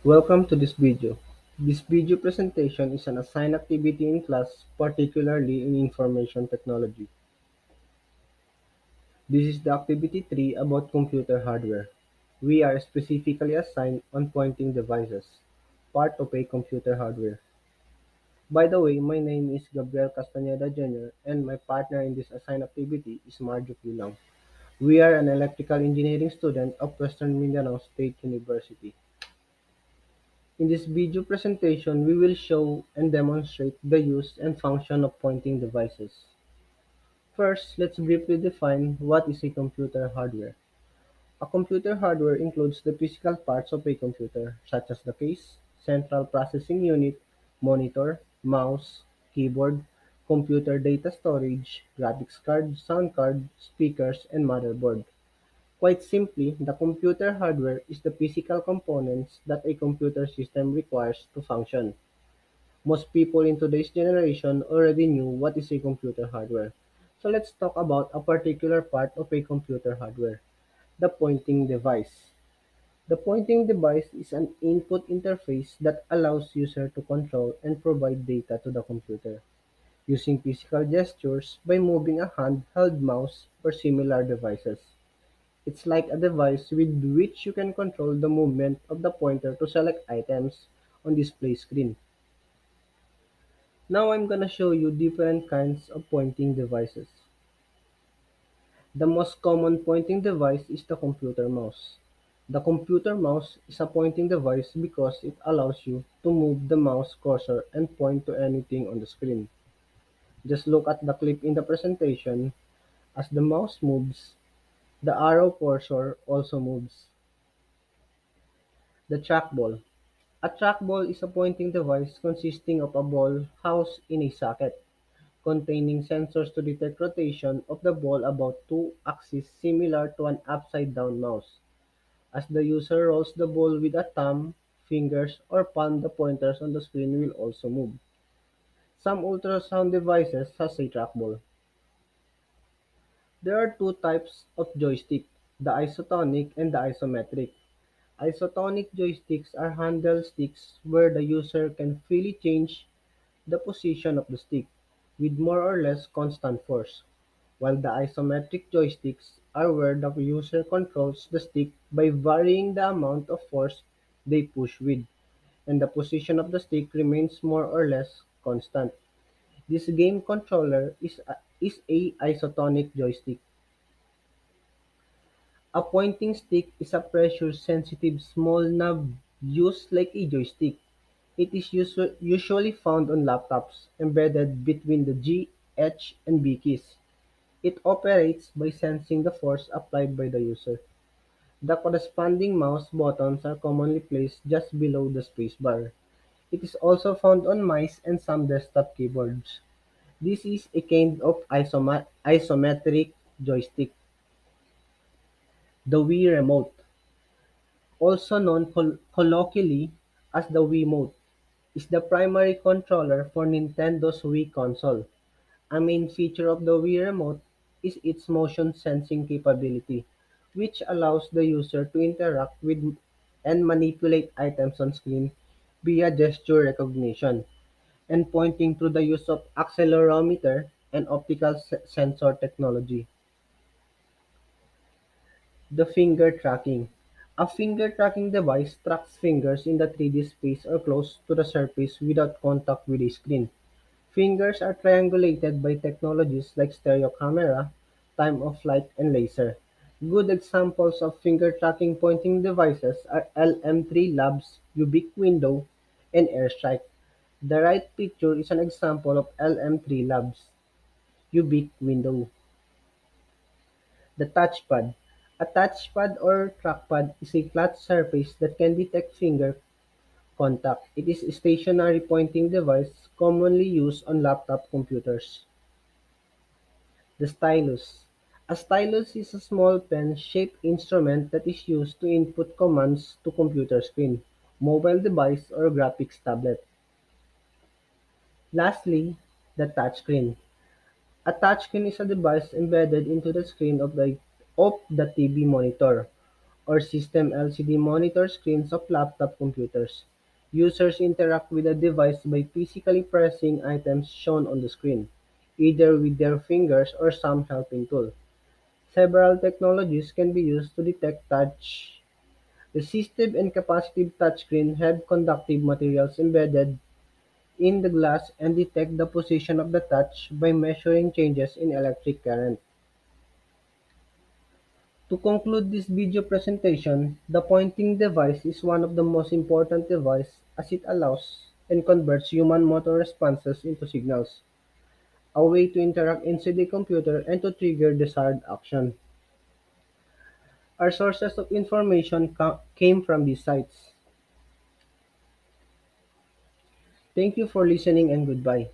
Welcome to this video. This video presentation is an assigned activity in class, particularly in information technology. This is the activity 3 about computer hardware. We are specifically assigned on pointing devices, part of a computer hardware. By the way, my name is Gabriel Castaneda Jr. and my partner in this assigned activity is Marjo Pilang. We are an electrical engineering student of Western Mindanao State University. In this video presentation, we will show and demonstrate the use and function of pointing devices. First, let's briefly define what is a computer hardware. A computer hardware includes the physical parts of a computer, such as the case, central processing unit, monitor, mouse, keyboard, computer data storage, graphics card, sound card, speakers, and motherboard. Quite simply, the computer hardware is the physical components that a computer system requires to function. Most people in today's generation already knew what is a computer hardware. So let's talk about a particular part of a computer hardware, the pointing device. The pointing device is an input interface that allows user to control and provide data to the computer using physical gestures by moving a handheld mouse or similar devices. It's like a device with which you can control the movement of the pointer to select items on display screen. Now I'm gonna show you different kinds of pointing devices. The most common pointing device is the computer mouse. The computer mouse is a pointing device because it allows you to move the mouse cursor and point to anything on the screen. Just look at the clip in the presentation. As the mouse moves, the arrow cursor also moves. The trackball. A trackball is a pointing device consisting of a ball housed in a socket, containing sensors to detect rotation of the ball about two axes similar to an upside-down mouse. As the user rolls the ball with a thumb, fingers, or palm, the pointers on the screen will also move. Some ultrasound devices has a trackball. There are two types of joystick, the isotonic and the isometric. Isotonic joysticks are handle sticks where the user can freely change the position of the stick with more or less constant force, while the isometric joysticks are where the user controls the stick by varying the amount of force they push with, and the position of the stick remains more or less constant. This game controller is a isotonic joystick. A pointing stick is a pressure-sensitive small knob used like a joystick. It is usually found on laptops, embedded between the G, H, and B keys. It operates by sensing the force applied by the user. The corresponding mouse buttons are commonly placed just below the spacebar. It is also found on mice and some desktop keyboards. This is a kind of isometric joystick. The Wii Remote, also known colloquially as the Wiimote, is the primary controller for Nintendo's Wii console. A main feature of the Wii Remote is its motion sensing capability, which allows the user to interact with and manipulate items on screen via gesture recognition and pointing through the use of accelerometer and optical sensor technology. The finger tracking. A finger tracking device tracks fingers in the 3D space or close to the surface without contact with a screen. Fingers are triangulated by technologies like stereo camera, time of flight, and laser. Good examples of finger tracking pointing devices are LM3 Labs, Ubique Window, and Airstrike. The right picture is an example of LM3 Labs, Ubique Window. The touchpad. A touchpad or trackpad is a flat surface that can detect finger contact. It is a stationary pointing device commonly used on laptop computers. The stylus. A stylus is a small pen-shaped instrument that is used to input commands to computer screen, mobile device, or graphics tablet. Lastly, the touchscreen. A touchscreen is a device embedded into the screen of the TV monitor, or system LCD monitor screens of laptop computers. Users interact with the device by physically pressing items shown on the screen, either with their fingers or some helping tool. Several technologies can be used to detect touch. Resistive and capacitive touchscreen have conductive materials embedded in the glass and detect the position of the touch by measuring changes in electric current. To conclude this video presentation, the pointing device is one of the most important devices as it allows and converts human motor responses into signals, a way to interact inside the computer and to trigger desired action. Our sources of information came from these sites. Thank you for listening and goodbye.